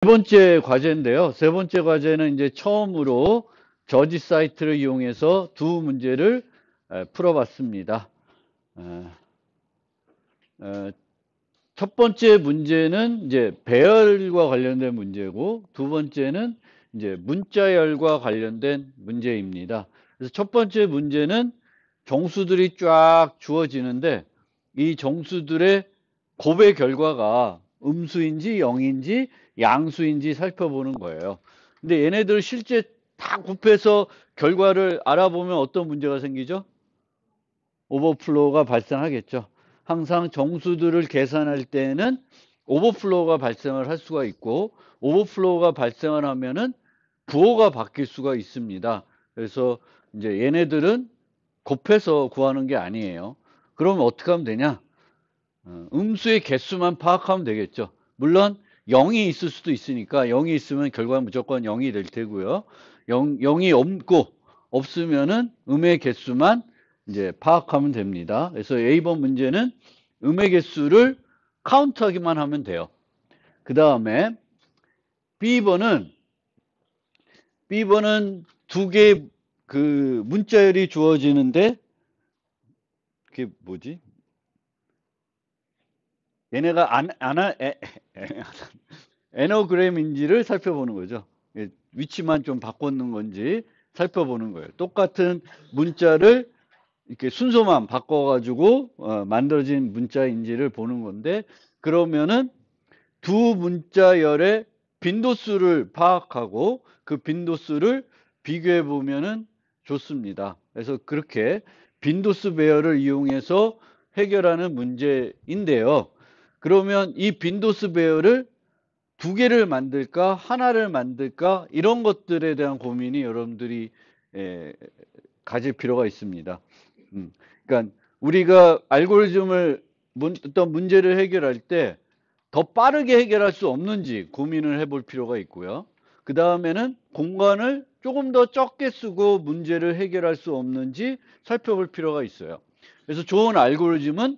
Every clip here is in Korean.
세 번째 과제인데요. 세 번째 과제는 이제 처음으로 저지 사이트를 이용해서 두 문제를 풀어봤습니다. 어, 어, 첫 번째 문제는 이제 배열과 관련된 문제고, 두 번째는 이제 문자열과 관련된 문제입니다. 그래서 첫 번째 문제는 정수들이 쫙 주어지는데, 이 정수들의 곱의 결과가 음수인지 영인지 양수인지 살펴보는 거예요. 근데 얘네들 실제 다 곱해서 결과를 알아보면 어떤 문제가 생기죠? 오버플로우가 발생하겠죠. 항상 정수들을 계산할 때는 오버플로우가 발생을 할 수가 있고, 오버플로우가 발생을 하면은 부호가 바뀔 수가 있습니다. 그래서 이제 얘네들은 곱해서 구하는 게 아니에요. 그러면 어떻게 하면 되냐? 음수의 개수만 파악하면 되겠죠. 물론 0이 있을 수도 있으니까 0이 있으면 결과는 무조건 0이 될 테고요. 0이 없으면은 음의 개수만 이제 파악하면 됩니다. 그래서 A번 문제는 음의 개수를 카운트하기만 하면 돼요. 그 다음에 B번은 두 개의 그 문자열이 주어지는데, 그게 뭐지? 얘네가 애너그램인지를 살펴보는 거죠. 위치만 좀 바꿨는 건지 살펴보는 거예요. 똑같은 문자를 이렇게 순서만 바꿔가지고 만들어진 문자인지를 보는 건데, 그러면은 두 문자열의 빈도수를 파악하고 그 빈도수를 비교해 보면은 좋습니다. 그래서 그렇게 빈도수 배열을 이용해서 해결하는 문제인데요. 그러면 이 빈도수 배열을 두 개를 만들까 하나를 만들까 이런 것들에 대한 고민이 여러분들이 가질 필요가 있습니다. 그러니까 우리가 알고리즘을 어떤 문제를 해결할 때 더 빠르게 해결할 수 없는지 고민을 해볼 필요가 있고요. 그 다음에는 공간을 조금 더 적게 쓰고 문제를 해결할 수 없는지 살펴볼 필요가 있어요. 그래서 좋은 알고리즘은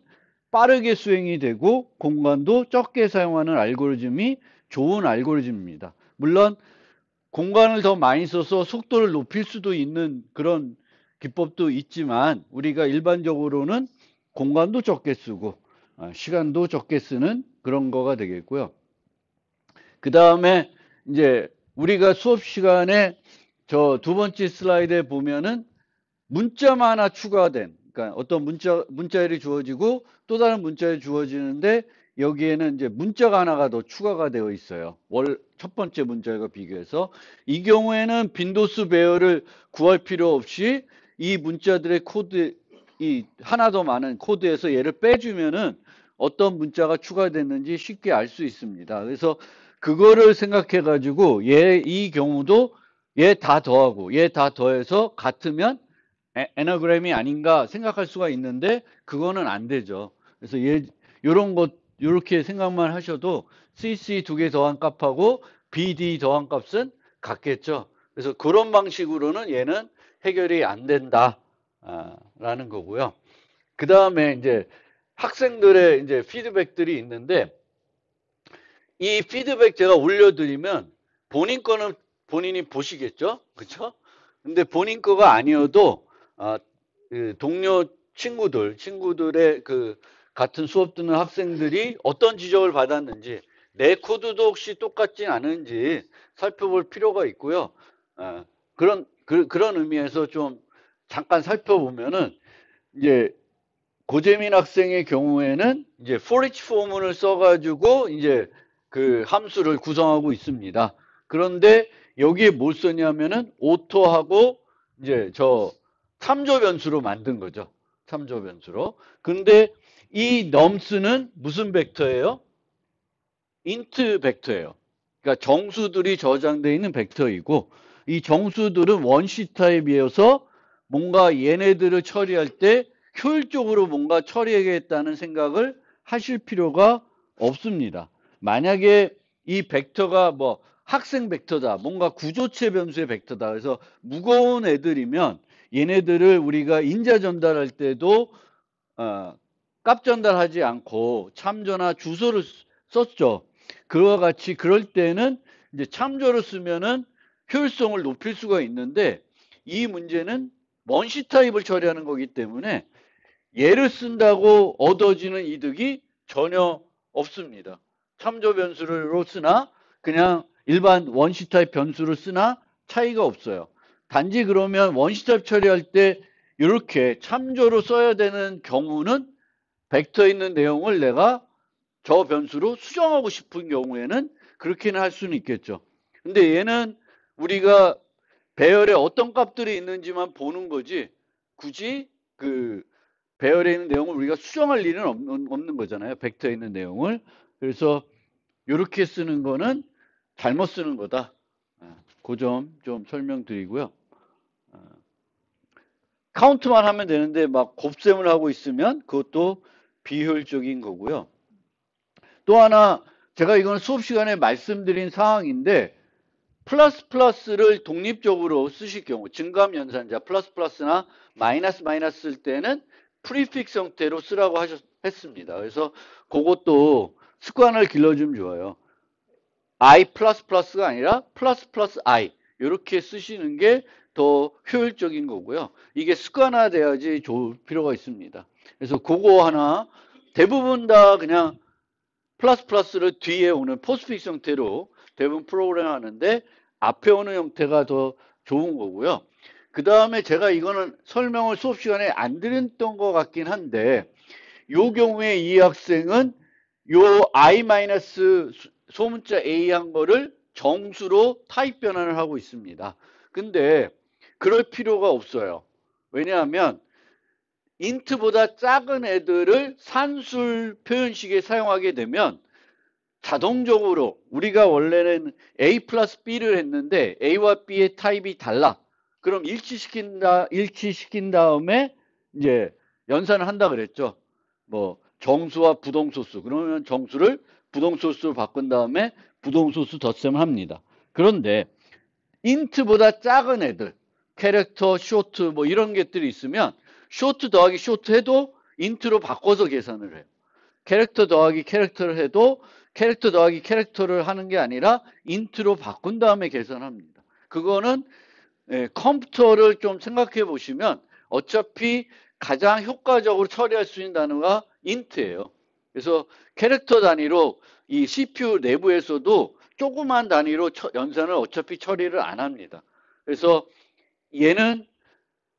빠르게 수행이 되고 공간도 적게 사용하는 알고리즘이 좋은 알고리즘입니다. 물론 공간을 더 많이 써서 속도를 높일 수도 있는 그런 기법도 있지만, 우리가 일반적으로는 공간도 적게 쓰고 시간도 적게 쓰는 그런 거가 되겠고요. 그 다음에 이제 우리가 수업 시간에 저 두 번째 슬라이드에 보면은 문자만 하나 추가된, 그러니까 어떤 문자열이 주어지고 또 다른 문자열이 주어지는데, 여기에는 이제 문자가 하나가 더 추가가 되어 있어요. 첫 번째 문자열과 비교해서. 이 경우에는 빈도수 배열을 구할 필요 없이 이 문자들의 코드, 이 하나 더 많은 코드에서 얘를 빼주면은 어떤 문자가 추가됐는지 쉽게 알 수 있습니다. 그래서 그거를 생각해 가지고 이 경우도 얘 다 더하고 얘 다 더해서 같으면 애너그램이 아닌가 생각할 수가 있는데, 그거는 안 되죠. 그래서 요런 것, 요렇게 생각만 하셔도 CC 두 개 더한 값하고 BD 더한 값은 같겠죠. 그래서 그런 방식으로는 얘는 해결이 안 된다, 라는 거고요. 그 다음에 이제 학생들의 이제 피드백들이 있는데, 이 피드백 제가 올려드리면 본인 거는 본인이 보시겠죠? 그쵸? 근데 본인 거가 아니어도 그 동료 친구들의 그 같은 수업 듣는 학생들이 어떤 지적을 받았는지, 내 코드도 혹시 똑같지 않은지 살펴볼 필요가 있고요. 그런 의미에서 좀 잠깐 살펴보면은, 이제 고재민 학생의 경우에는 이제 for each 포문을 써가지고 이제 그 함수를 구성하고 있습니다. 그런데 여기에 뭘 썼냐면은 오토하고 이제 저 참조 변수로 만든 거죠. 참조 변수로. 근데 이 nums는 무슨 벡터예요? int 벡터예요. 그러니까 정수들이 저장되어 있는 벡터이고, 이 정수들은 원시 타입이어서 뭔가 얘네들을 처리할 때 효율적으로 뭔가 처리하겠다는 생각을 하실 필요가 없습니다. 만약에 이 벡터가 뭐 학생 벡터다, 뭔가 구조체 변수의 벡터다, 그래서 무거운 애들이면 얘네들을 우리가 인자 전달할 때도 값 전달하지 않고 참조나 주소를 썼죠. 그와 같이 그럴 때는 이제 참조로 쓰면은 효율성을 높일 수가 있는데 이 문제는 먼시 타입을 처리하는 거기 때문에 얘를 쓴다고 얻어지는 이득이 전혀 없습니다. 참조 변수로 쓰나 그냥 일반 원시 타입 변수를 쓰나 차이가 없어요. 단지 그러면 원시 타입 처리할 때 이렇게 참조로 써야 되는 경우는 벡터 있는 내용을 내가 저 변수로 수정하고 싶은 경우에는 그렇게는 할 수는 있겠죠. 근데 얘는 우리가 배열에 어떤 값들이 있는지만 보는 거지 굳이 그 배열에 있는 내용을 우리가 수정할 일은 없는 거잖아요. 벡터에 있는 내용을. 그래서 이렇게 쓰는 거는 잘못 쓰는 거다. 그 점 좀 설명드리고요. 카운트만 하면 되는데 막 곱셈을 하고 있으면 그것도 비효율적인 거고요. 또 하나 제가 이건 수업 시간에 말씀드린 사항인데 플러스를 독립적으로 쓰실 경우 증감 연산자 플러스나 마이너스 쓸 때는 프리픽스 형태로 쓰라고 했습니다. 그래서 그것도 습관을 길러주면 좋아요. I 플러스가 아니라 플러스 I 이렇게 쓰시는 게 더 효율적인 거고요. 이게 습관화돼야지 좋을 필요가 있습니다. 그래서 그거 하나 대부분 다 그냥 플러스를 뒤에 오는 포스트픽스 형태로 대부분 프로그램 하는데 앞에 오는 형태가 더 좋은 거고요. 그 다음에 제가 이거는 설명을 수업 시간에 안 드렸던 것 같긴 한데 요 경우에 이 학생은 요 I- 소문자 A 한 거를 정수로 타입 변환을 하고 있습니다. 근데 그럴 필요가 없어요. 왜냐하면 인트보다 작은 애들을 산술 표현식에 사용하게 되면 자동적으로 우리가 원래는 A 플러스 B를 했는데 A와 B의 타입이 달라. 그럼 일치시킨 다음에 이제 연산을 한다 그랬죠. 뭐 정수와 부동소수. 그러면 정수를 부동소수로 바꾼 다음에 부동소수 덧셈을 합니다. 그런데 인트보다 작은 애들, 캐릭터, 쇼트 뭐 이런 것들이 있으면 쇼트 더하기 쇼트 해도 인트로 바꿔서 계산을 해요. 캐릭터 더하기 캐릭터를 해도 캐릭터 더하기 캐릭터를 하는 게 아니라 인트로 바꾼 다음에 계산합니다. 그거는 컴퓨터를 좀 생각해 보시면 어차피 가장 효과적으로 처리할 수 있는 단어가 인트예요. 그래서 캐릭터 단위로 이 CPU 내부에서도 조그만 단위로 연산을 어차피 처리를 안 합니다. 그래서 얘는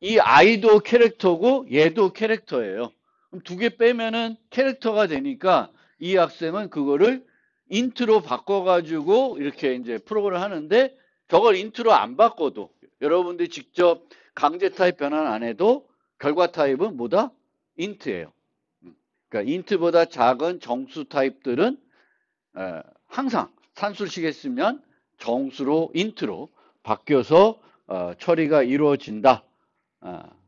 이 아이도 캐릭터고 얘도 캐릭터예요. 그럼 두 개 빼면은 캐릭터가 되니까 이 학생은 그거를 인트로 바꿔가지고 이렇게 이제 프로그램을 하는데 저걸 인트로 안 바꿔도 여러분들이 직접 강제 타입 변환 안 해도 결과 타입은 뭐다? 인트예요. 그러니까 인트보다 작은 정수 타입들은 항상 산술식에 쓰면 정수로 인트로 바뀌어서 처리가 이루어진다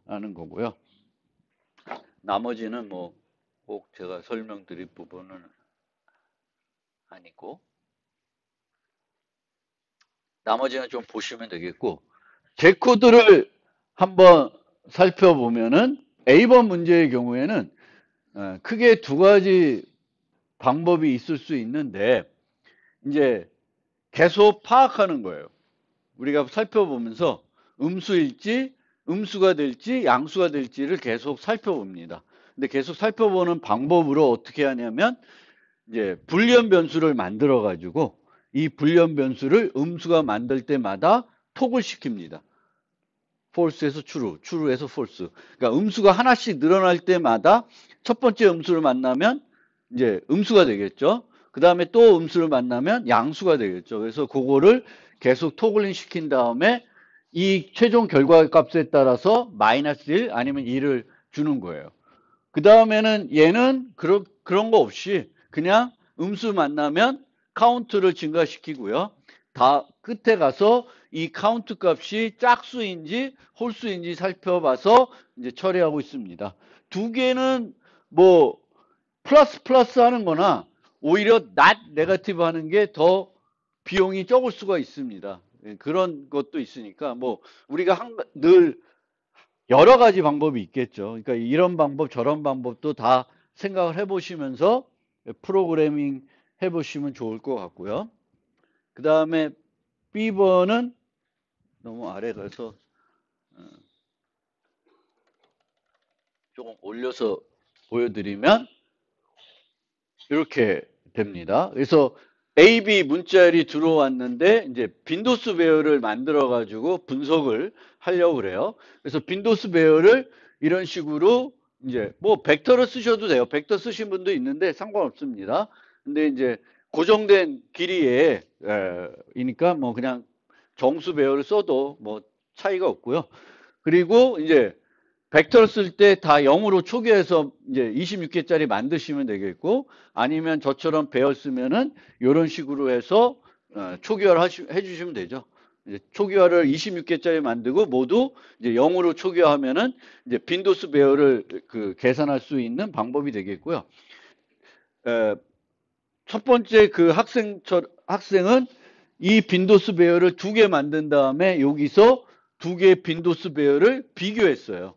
라는 거고요. 나머지는 뭐 꼭 제가 설명드릴 부분은 아니고 나머지는 좀 보시면 되겠고 제 코드를 한번 살펴보면은 A번 문제의 경우에는 크게 두 가지 방법이 있을 수 있는데 이제 계속 파악하는 거예요. 우리가 살펴보면서 음수일지 음수가 될지 양수가 될지를 계속 살펴봅니다. 근데 계속 살펴보는 방법으로 어떻게 하냐면 이제 불리한 변수를 만들어 가지고 이 불리한 변수를 음수가 만들 때마다 톡을 시킵니다. false에서 true, true에서 false. 그러니까 음수가 하나씩 늘어날 때마다 첫 번째 음수를 만나면 이제 음수가 되겠죠. 그 다음에 또 음수를 만나면 양수가 되겠죠. 그래서 그거를 계속 토글링 시킨 다음에 이 최종 결과 값에 따라서 마이너스 1 아니면 2를 주는 거예요. 그 다음에는 얘는 그런 거 없이 그냥 음수 만나면 카운트를 증가시키고요. 다 끝에 가서 이 카운트 값이 짝수인지 홀수인지 살펴봐서 이제 처리하고 있습니다. 두 개는 뭐 플러스 하는 거나 오히려 not 네거티브 하는 게 더 비용이 적을 수가 있습니다. 그런 것도 있으니까 뭐 우리가 늘 여러 가지 방법이 있겠죠. 그러니까 이런 방법 저런 방법도 다 생각을 해보시면서 프로그래밍 해보시면 좋을 것 같고요. 그 다음에 B번은 너무 아래 가서 조금 올려서 보여드리면 이렇게 됩니다. 그래서 A, B 문자열이 들어왔는데 이제 빈도수 배열을 만들어 가지고 분석을 하려고 그래요. 그래서 빈도수 배열을 이런 식으로 이제 뭐 벡터를 쓰셔도 돼요. 벡터 쓰신 분도 있는데 상관없습니다. 근데 이제 고정된 길이에 이니까 뭐 그냥 정수 배열을 써도 뭐 차이가 없고요. 그리고 이제 벡터를 쓸 때 다 0으로 초기화해서 이제 26개짜리 만드시면 되겠고, 아니면 저처럼 배열 쓰면은 이런 식으로 해서 초기화를 해주시면 되죠. 이제 초기화를 26개짜리 만들고 모두 이제 0으로 초기화하면은 이제 빈도수 배열을 그 계산할 수 있는 방법이 되겠고요. 첫 번째 그 학생은 이 빈도수 배열을 2개 만든 다음에 여기서 2개의 빈도수 배열을 비교했어요.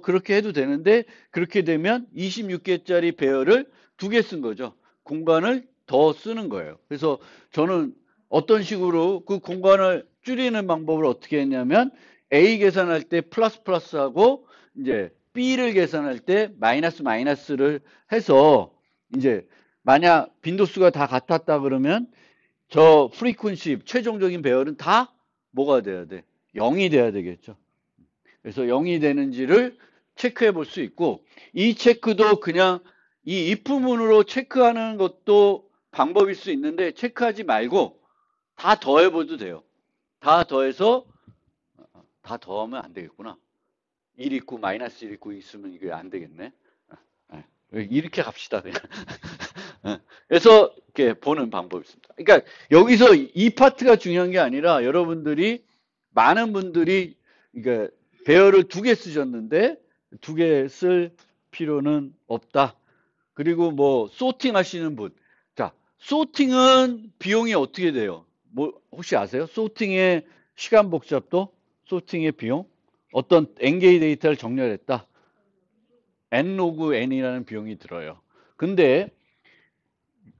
그렇게 해도 되는데, 그렇게 되면 26개짜리 배열을 2개 쓴 거죠. 공간을 더 쓰는 거예요. 그래서 저는 어떤 식으로 그 공간을 줄이는 방법을 어떻게 했냐면, A 계산할 때 플러스 플러스하고, 이제 B를 계산할 때 마이너스 마이너스를 해서, 이제 만약 빈도수가 다 같았다 그러면, 저 프리퀀시, 최종적인 배열은 다 뭐가 돼야 돼? 0이 돼야 되겠죠. 그래서 0이 되는지를 체크해 볼 수 있고, 이 체크도 그냥 이 if문으로 체크하는 것도 방법일 수 있는데, 체크하지 말고 다 더해봐도 돼요. 다 더해서, 다 더하면 안 되겠구나. 1 있고 마이너스 1 있고 있으면 이게 안 되겠네. 이렇게 갑시다, 그냥. 그래서 이렇게 보는 방법이 있습니다. 그러니까 여기서 이 파트가 중요한 게 아니라, 여러분들이 많은 분들이 그러니까 배열을 2개 쓰셨는데 2개 쓸 필요는 없다. 그리고 뭐 소팅 하시는 분, 자, 소팅은 비용이 어떻게 돼요? 뭐 혹시 아세요? 소팅의 시간 복잡도, 소팅의 비용, 어떤 엔게이 데이터를 정렬했다, n 로그 n이라는 비용이 들어요. 근데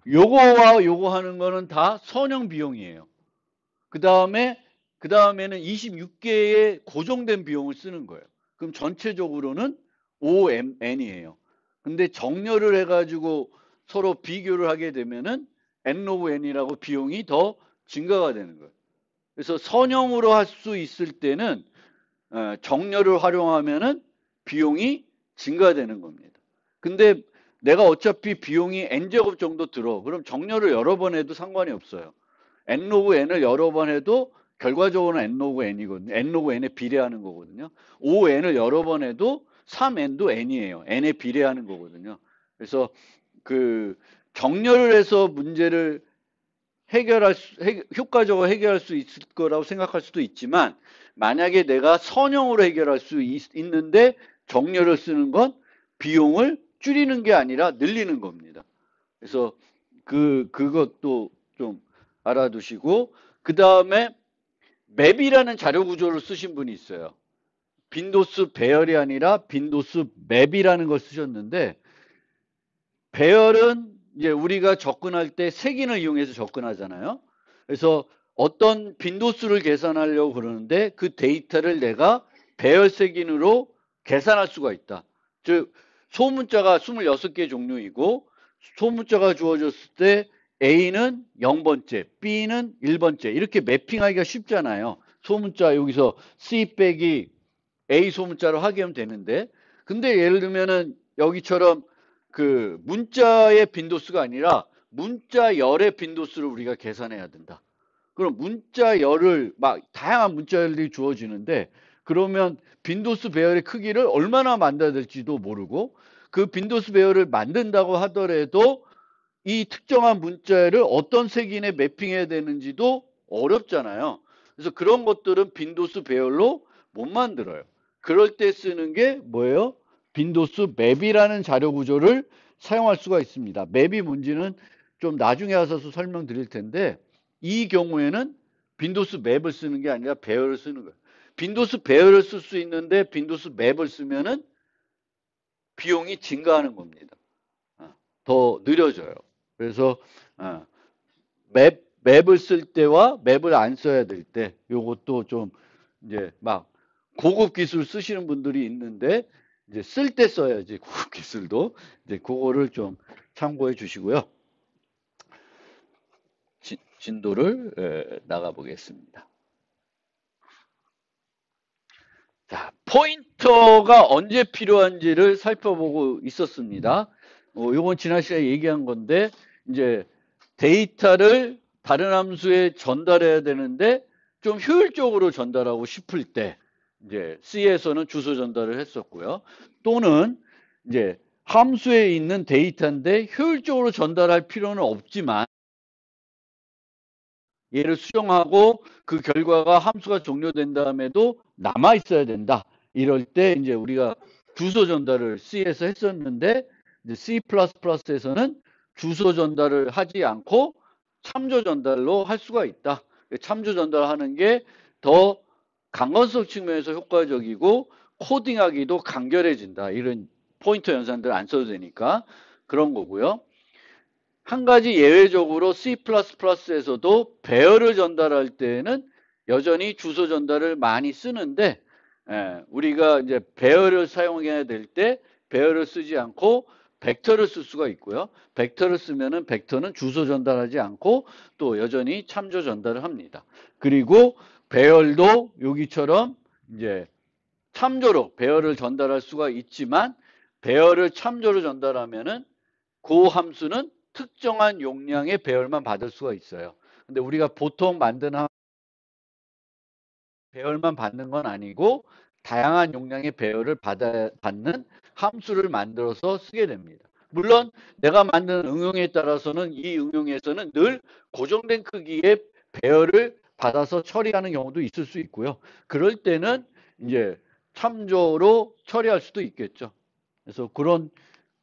요거와 요거 하는 거는 다 선형 비용이에요. 그 다음에는 26개의 고정된 비용을 쓰는 거예요. 그럼 전체적으로는 OMN이에요. 근데 정렬을 해가지고 서로 비교를 하게 되면은 N 오브 N이라고 비용이 더 증가가 되는 거예요. 그래서 선형으로 할 수 있을 때는 정렬을 활용하면은 비용이 증가되는 겁니다. 근데 내가 어차피 비용이 n제곱 정도 들어. 그럼 정렬을 여러 번 해도 상관이 없어요. n 로그 n을 여러 번 해도 결과적으로는 n 로그 n이거든요. n 로그 n에 비례하는 거거든요. 5n을 여러 번 해도 3n도 n이에요. n에 비례하는 거거든요. 그래서 그 정렬을 해서 문제를 효과적으로 해결할 수 있을 거라고 생각할 수도 있지만, 만약에 내가 선형으로 해결할 수 있는데 정렬을 쓰는 건 비용을 줄이는 게 아니라 늘리는 겁니다. 그래서 그것도 좀 알아두시고, 그 다음에 맵이라는 자료 구조를 쓰신 분이 있어요. 빈도수 배열이 아니라 빈도수 맵이라는 걸 쓰셨는데, 배열은 이제 우리가 접근할 때 색인을 이용해서 접근하잖아요. 그래서 어떤 빈도수를 계산하려고 그러는데 그 데이터를 내가 배열 색인으로 계산할 수가 있다. 즉 소문자가 26개 종류이고, 소문자가 주어졌을 때 A는 0번째, B는 1번째 이렇게 매핑하기가 쉽잖아요. 소문자 여기서 C 빼기 A 소문자로 하게 하면 되는데, 근데 예를 들면은 여기처럼 그 문자의 빈도수가 아니라 문자열의 빈도수를 우리가 계산해야 된다. 그럼 문자열을 막 다양한 문자열이 주어지는데, 그러면 빈도수 배열의 크기를 얼마나 만들어야 될지도 모르고, 그 빈도수 배열을 만든다고 하더라도 이 특정한 문자열을 어떤 색인에 매핑해야 되는지도 어렵잖아요. 그래서 그런 것들은 빈도수 배열로 못 만들어요. 그럴 때 쓰는 게 뭐예요? 빈도수 맵이라는 자료 구조를 사용할 수가 있습니다. 맵이 뭔지는 좀 나중에 와서 설명드릴 텐데, 이 경우에는 빈도수 맵을 쓰는 게 아니라 배열을 쓰는 거예요. 빈도수 배열을 쓸 수 있는데 빈도수 맵을 쓰면은 비용이 증가하는 겁니다. 더 느려져요. 그래서 맵을 쓸 때와 맵을 안 써야 될 때, 요것도 좀 이제 막 고급 기술 쓰시는 분들이 있는데 이제 쓸 때 써야지 고급 기술도 이제 그거를 좀 참고해 주시고요. 진도를 나가 보겠습니다. 자, 포인터가 언제 필요한지를 살펴보고 있었습니다. 요건 지난 시간에 얘기한 건데 이제 데이터를 다른 함수에 전달해야 되는데 좀 효율적으로 전달하고 싶을 때 이제 C에서는 주소 전달을 했었고요. 또는 이제 함수에 있는 데이터인데 효율적으로 전달할 필요는 없지만 얘를 수정하고 그 결과가 함수가 종료된 다음에도 남아 있어야 된다. 이럴 때 이제 우리가 주소 전달을 C에서 했었는데 이제 C++에서는 주소 전달을 하지 않고 참조 전달로 할 수가 있다. 참조 전달하는 게 더 강건성 측면에서 효과적이고 코딩하기도 간결해진다. 이런 포인터 연산들 안 써도 되니까 그런 거고요. 한 가지 예외적으로 C++에서도 배열을 전달할 때는 여전히 주소 전달을 많이 쓰는데 우리가 이제 배열을 사용해야 될 때 배열을 쓰지 않고 벡터를 쓸 수가 있고요. 벡터를 쓰면은 벡터는 주소 전달하지 않고 또 여전히 참조 전달을 합니다. 그리고 배열도 여기처럼 이제 참조로 배열을 전달할 수가 있지만 배열을 참조로 전달하면은 그 함수는 특정한 용량의 배열만 받을 수가 있어요. 근데 우리가 보통 만드는 배열만 받는 건 아니고 다양한 용량의 배열을 받는 함수를 만들어서 쓰게 됩니다. 물론 내가 만든 응용에 따라서는 이 응용에서는 늘 고정된 크기의 배열을 받아서 처리하는 경우도 있을 수 있고요. 그럴 때는 이제 참조로 처리할 수도 있겠죠. 그래서 그런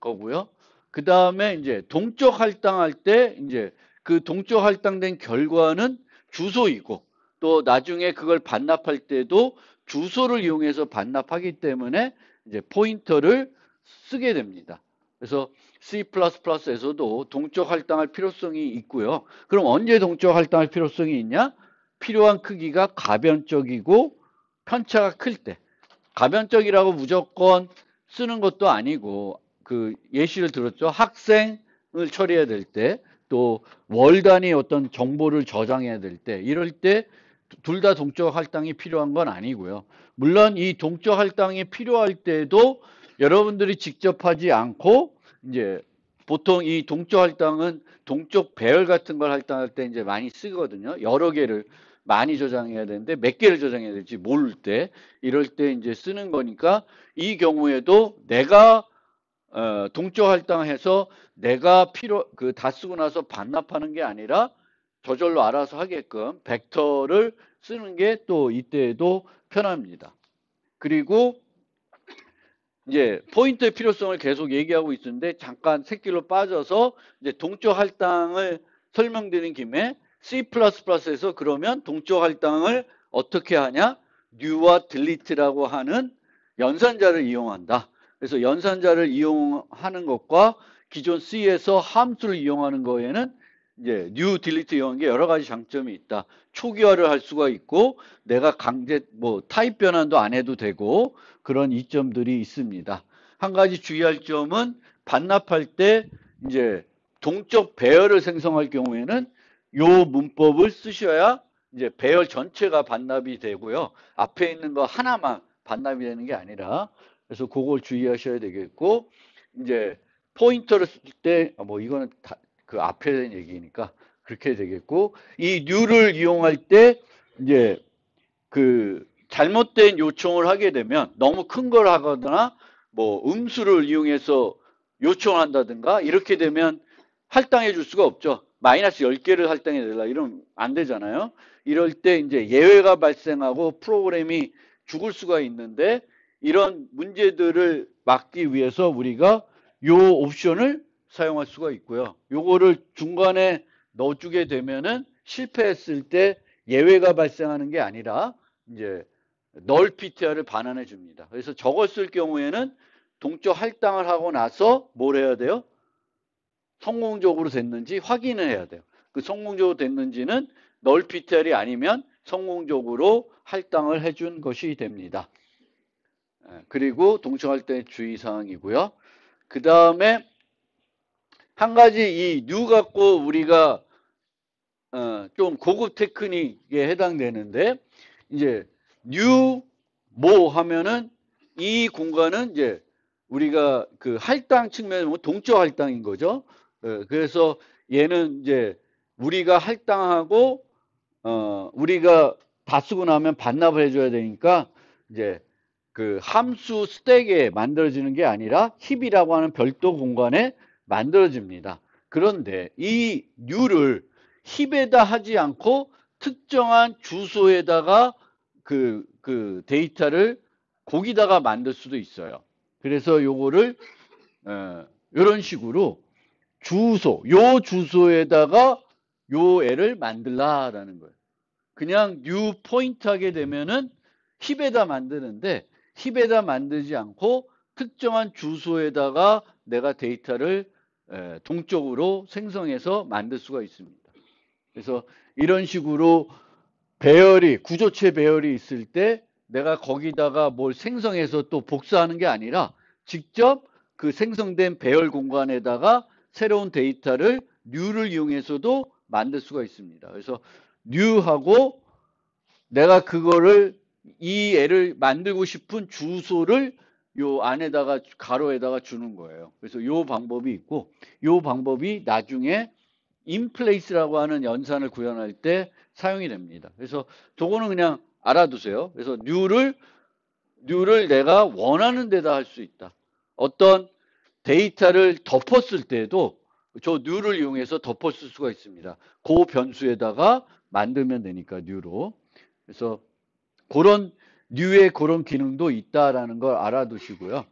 거고요. 그 다음에 이제 동적 할당할 때 이제 그 동적 할당된 결과는 주소이고 또 나중에 그걸 반납할 때도 주소를 이용해서 반납하기 때문에 이제 포인터를 쓰게 됩니다. 그래서 C++에서도 동적 할당할 필요성이 있고요. 그럼 언제 동적 할당할 필요성이 있냐? 필요한 크기가 가변적이고 편차가 클 때. 가변적이라고 무조건 쓰는 것도 아니고 그 예시를 들었죠. 학생을 처리해야 될 때, 또 월 단위 어떤 정보를 저장해야 될 때, 이럴 때 둘 다 동적 할당이 필요한 건 아니고요. 물론 이 동적 할당이 필요할 때도 여러분들이 직접 하지 않고 이제 보통 이 동적 할당은 동적 배열 같은 걸 할당할 때 이제 많이 쓰거든요. 여러 개를 많이 저장해야 되는데 몇 개를 저장해야 될지 모를 때 이럴 때 이제 쓰는 거니까 이 경우에도 내가 동적 할당해서 내가 다 쓰고 나서 반납하는 게 아니라 저절로 알아서 하게끔 벡터를 쓰는 게 또 이때에도 편합니다. 그리고 이제 포인트의 필요성을 계속 얘기하고 있었는데 잠깐 새길로 빠져서 이제 동적 할당을 설명드린 김에 C++에서 그러면 동적 할당을 어떻게 하냐? new와 delete라고 하는 연산자를 이용한다. 그래서 연산자를 이용하는 것과 기존 C에서 함수를 이용하는 거에는 이제 new, delete 이용한 게 여러 가지 장점이 있다. 초기화를 할 수가 있고 내가 강제 뭐 타입 변환도 안 해도 되고 그런 이점들이 있습니다. 한 가지 주의할 점은 반납할 때 이제 동적 배열을 생성할 경우에는 요 문법을 쓰셔야 이제 배열 전체가 반납이 되고요. 앞에 있는 거 하나만 반납이 되는 게 아니라 그래서 그걸 주의하셔야 되겠고 이제 포인터를 쓸 때 뭐 이거는 다 그 앞에 된 얘기니까 그렇게 되겠고 이 new를 이용할 때 이제 그 잘못된 요청을 하게 되면 너무 큰 걸 하거나 뭐 음수를 이용해서 요청한다든가 이렇게 되면 할당해 줄 수가 없죠. 마이너스 10개를 할당해 달라 이러면 안 되잖아요. 이럴 때 이제 예외가 발생하고 프로그램이 죽을 수가 있는데 이런 문제들을 막기 위해서 우리가 요 옵션을 사용할 수가 있고요. 요거를 중간에 넣어주게 되면은 실패했을 때 예외가 발생하는 게 아니라 이제 널 PTR을 반환해 줍니다. 그래서 저걸 쓸 경우에는 동적 할당을 하고 나서 뭘 해야 돼요? 성공적으로 됐는지 확인을 해야 돼요. 그 성공적으로 됐는지는 널 PTR이 아니면 성공적으로 할당을 해준 것이 됩니다. 그리고 동청할 때 주의사항이고요. 그 다음에 한 가지 이 new 갖고 우리가 좀 고급 테크닉에 해당되는데, 이제 new 뭐 하면은 이 공간은 이제 우리가 그 할당 측면에 보면 동적 할당인 거죠. 그래서 얘는 이제 우리가 할당하고 우리가 다 쓰고 나면 반납을 해줘야 되니까 이제 그 함수 스택에 만들어지는 게 아니라 힙이라고 하는 별도 공간에 만들어집니다. 그런데 이 new를 힙에다 하지 않고 특정한 주소에다가 그 데이터를 거기다가 만들 수도 있어요. 그래서 요거를 이런 식으로 요 주소에다가 요 애를 만들라라는 거예요. 그냥 new 포인트 하게 되면은 힙에다 만드는데, 힙에다 만들지 않고 특정한 주소에다가 내가 데이터를 동적으로 생성해서 만들 수가 있습니다. 그래서 이런 식으로 배열이, 구조체 배열이 있을 때 내가 거기다가 뭘 생성해서 또 복사하는 게 아니라 직접 그 생성된 배열 공간에다가 새로운 데이터를 new를 이용해서도 만들 수가 있습니다. 그래서 new하고 내가 그거를 이 애를 만들고 싶은 주소를 요 안에다가 가로에다가 주는 거예요. 그래서 요 방법이 있고, 요 방법이 나중에 인플레이스라고 하는 연산을 구현할 때 사용이 됩니다. 그래서 저거는 그냥 알아두세요. 그래서 new를 내가 원하는 데다 할 수 있다. 어떤 데이터를 덮었을 때도 저 new를 이용해서 덮었을 수가 있습니다. 그 변수에다가 만들면 되니까 new로. 그래서 그런 new의 그런 기능도 있다라는 걸 알아두시고요.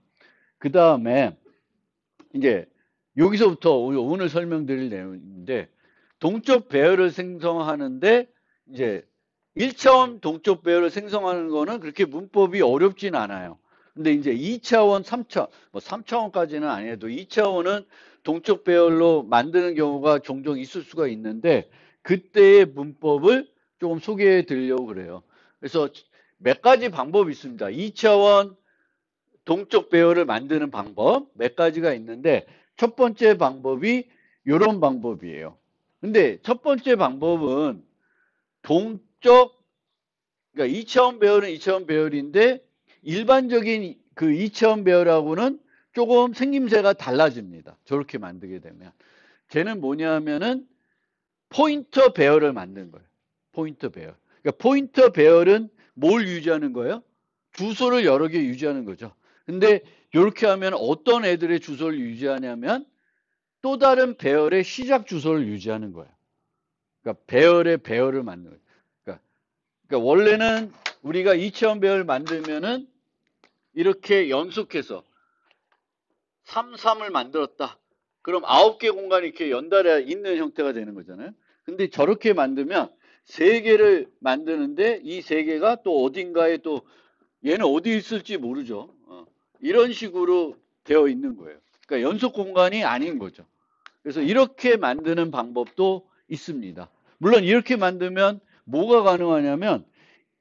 그 다음에 이제 여기서부터 오늘 설명드릴 내용인데, 동적 배열을 생성하는데 이제 1차원 동적 배열을 생성하는 거는 그렇게 문법이 어렵진 않아요. 근데 이제 2차원, 3차원, 뭐 3차원까지는 아니어도 2차원은 동적 배열로 만드는 경우가 종종 있을 수가 있는데, 그때의 문법을 조금 소개해 드리려고 그래요. 그래서 몇 가지 방법이 있습니다. 2차원 동적 배열을 만드는 방법 몇 가지가 있는데, 첫 번째 방법이 이런 방법이에요. 근데 첫 번째 방법은 동적, 그러니까 2차원 배열은 2차원 배열인데 일반적인 그 2차원 배열하고는 조금 생김새가 달라집니다. 저렇게 만들게 되면. 걔는 뭐냐 하면은 포인터 배열을 만든 거예요. 포인터 배열. 그러니까 포인터 배열은 뭘 유지하는 거예요? 주소를 여러 개 유지하는 거죠. 근데 이렇게 하면 어떤 애들의 주소를 유지하냐면 또 다른 배열의 시작 주소를 유지하는 거예요. 그러니까 배열의 배열을 만드는 거예요. 그러니까 원래는 우리가 2차원 배열 만들면은 이렇게 연속해서 3, 3을 만들었다. 그럼 9개 공간이 이렇게 연달아 있는 형태가 되는 거잖아요. 근데 저렇게 만들면 3개를 만드는데 이 3개가 또 어딘가에 또 얘는 어디 있을지 모르죠. 이런 식으로 되어 있는 거예요. 그러니까 연속 공간이 아닌 거죠. 그래서 이렇게 만드는 방법도 있습니다. 물론 이렇게 만들면 뭐가 가능하냐면,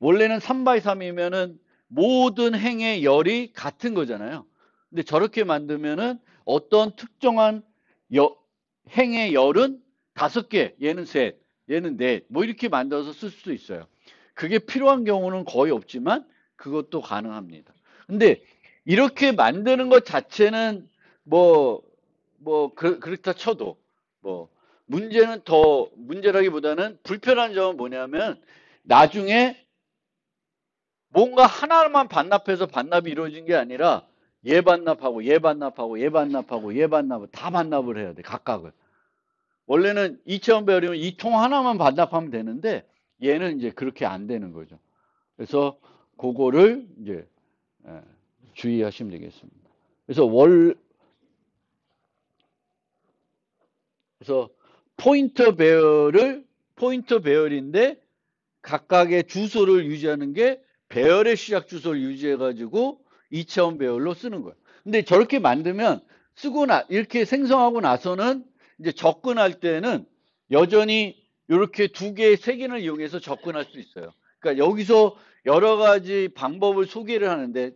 원래는 3x3이면은 모든 행의 열이 같은 거잖아요. 근데 저렇게 만들면은 어떤 특정한 행의 열은 5개, 얘는 셋, 얘는 넷, 뭐 이렇게 만들어서 쓸 수도 있어요. 그게 필요한 경우는 거의 없지만 그것도 가능합니다. 근데 이렇게 만드는 것 자체는 그렇다 쳐도 문제라기보다는 불편한 점은 뭐냐면, 나중에 뭔가 하나만 반납해서 반납이 이루어진 게 아니라 얘 반납하고 얘 반납하고 얘 반납하고 얘 반납을 다 반납을 해야 돼, 각각을. 원래는 2차원 배열이면 이 통 하나만 반납하면 되는데 얘는 이제 그렇게 안 되는 거죠. 그래서 그거를 이제 주의하시면 되겠습니다. 그래서 포인터 배열인데 각각의 주소를 유지하는 게 배열의 시작 주소를 유지해가지고 2차원 배열로 쓰는 거예요. 근데 저렇게 만들면 이렇게 생성하고 나서는 이제 접근할 때는 여전히 이렇게 두 개, 세 개를 이용해서 접근할 수 있어요. 그러니까 여기서 여러 가지 방법을 소개를 하는데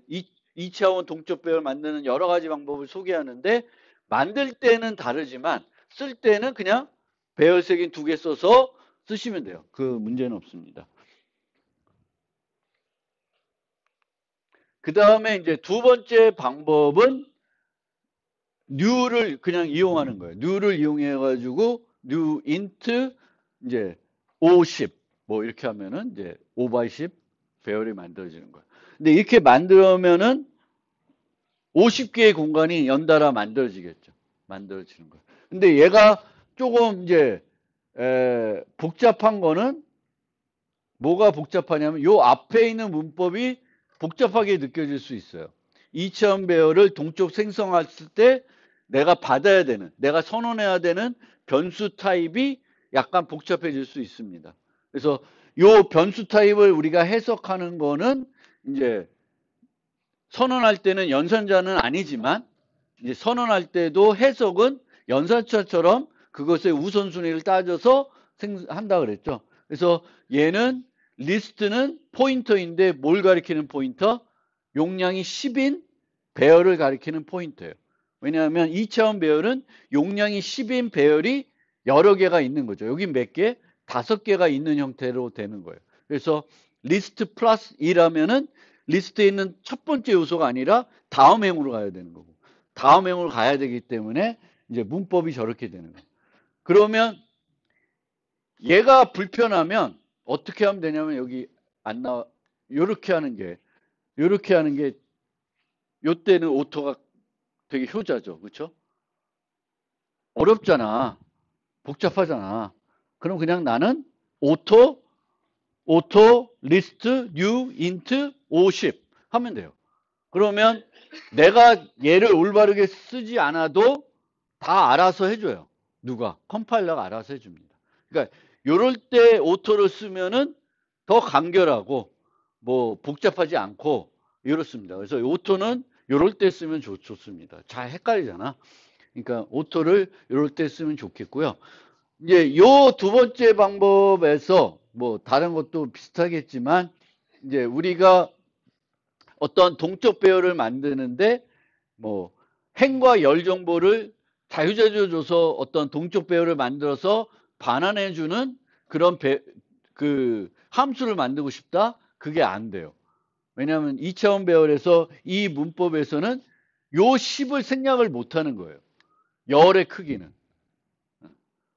2차원 동적 배열을 만드는 여러 가지 방법을 소개하는데 만들 때는 다르지만 쓸 때는 그냥 배열색인 두 개 써서 쓰시면 돼요. 그 문제는 없습니다. 그 다음에 이제 두 번째 방법은 new를 그냥 이용하는 거예요. new를 이용해 가지고 new int 이제 50 뭐 이렇게 하면은 이제 5x10 배열이 만들어지는 거예요. 근데 이렇게 만들면은 50개의 공간이 연달아 만들어지겠죠. 만들어지는 거예요. 근데 얘가 조금 이제 복잡한 거는 뭐가 복잡하냐면 요 앞에 있는 문법이 복잡하게 느껴질 수 있어요. 2차원 배열을 동적 생성했을 때 내가 받아야 되는, 내가 선언해야 되는 변수 타입이 약간 복잡해질 수 있습니다. 그래서 요 변수 타입을 우리가 해석하는 거는 이제 선언할 때는 연산자는 아니지만 이제 선언할 때도 해석은 연산자처럼 그것의 우선순위를 따져서 한다 그랬죠. 그래서 얘는 리스트는 포인터인데 뭘 가리키는 포인터? 용량이 10인 배열을 가리키는 포인터예요. 왜냐하면 2차원 배열은 용량이 10인 배열이 여러 개가 있는 거죠. 여기 몇 개? 5개가 있는 형태로 되는 거예요. 그래서 리스트 플러스 2라면은 리스트에 있는 첫 번째 요소가 아니라 다음 행으로 가야 되는 거고 다음 행으로 가야 되기 때문에 이제 문법이 저렇게 되는 거예요. 그러면 얘가 불편하면 어떻게 하면 되냐면 여기 안 나와 요렇게 하는 게 요때는 오토가 되게 효자죠. 그렇죠? 어렵잖아. 복잡하잖아. 그럼 그냥 나는 오토 리스트 뉴 인트 50 하면 돼요. 그러면 내가 얘를 올바르게 쓰지 않아도 다 알아서 해줘요. 누가? 컴파일러가 알아서 해줍니다. 그러니까 요럴 때 오토를 쓰면은 더 간결하고 뭐 복잡하지 않고 이렇습니다. 그래서 오토는 요럴 때 쓰면 좋습니다. 잘 헷갈리잖아. 그러니까 오토를 요럴 때 쓰면 좋겠고요. 이제 요 두 번째 방법에서 뭐 다른 것도 비슷하겠지만 이제 우리가 어떤 동적 배열을 만드는데 뭐 행과 열 정보를 자유자재로 줘서 어떤 동적 배열을 만들어서 반환해 주는 그런 그 함수를 만들고 싶다? 그게 안 돼요. 왜냐하면 2차원 배열에서 이 문법에서는 요 10을 생략을 못 하는 거예요. 열의 크기는.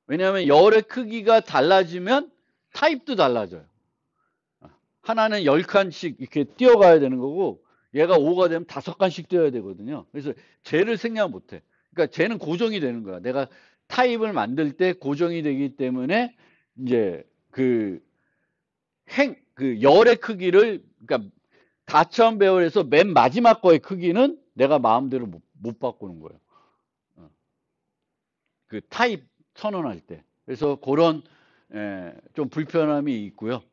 왜냐하면 열의 크기가 달라지면 타입도 달라져요. 하나는 10칸씩 이렇게 띄어가야 되는 거고 얘가 5가 되면 5칸씩 띄어야 되거든요. 그래서 쟤를 생략 못해. 그러니까 쟤는 고정이 되는 거야. 내가 타입을 만들 때 고정이 되기 때문에 이제 그 열의 크기를 그러니까 다차원 배열에서 맨 마지막 거의 크기는 내가 마음대로 못 바꾸는 거예요. 그 타입 선언할 때. 그래서 그런 좀 불편함이 있고요.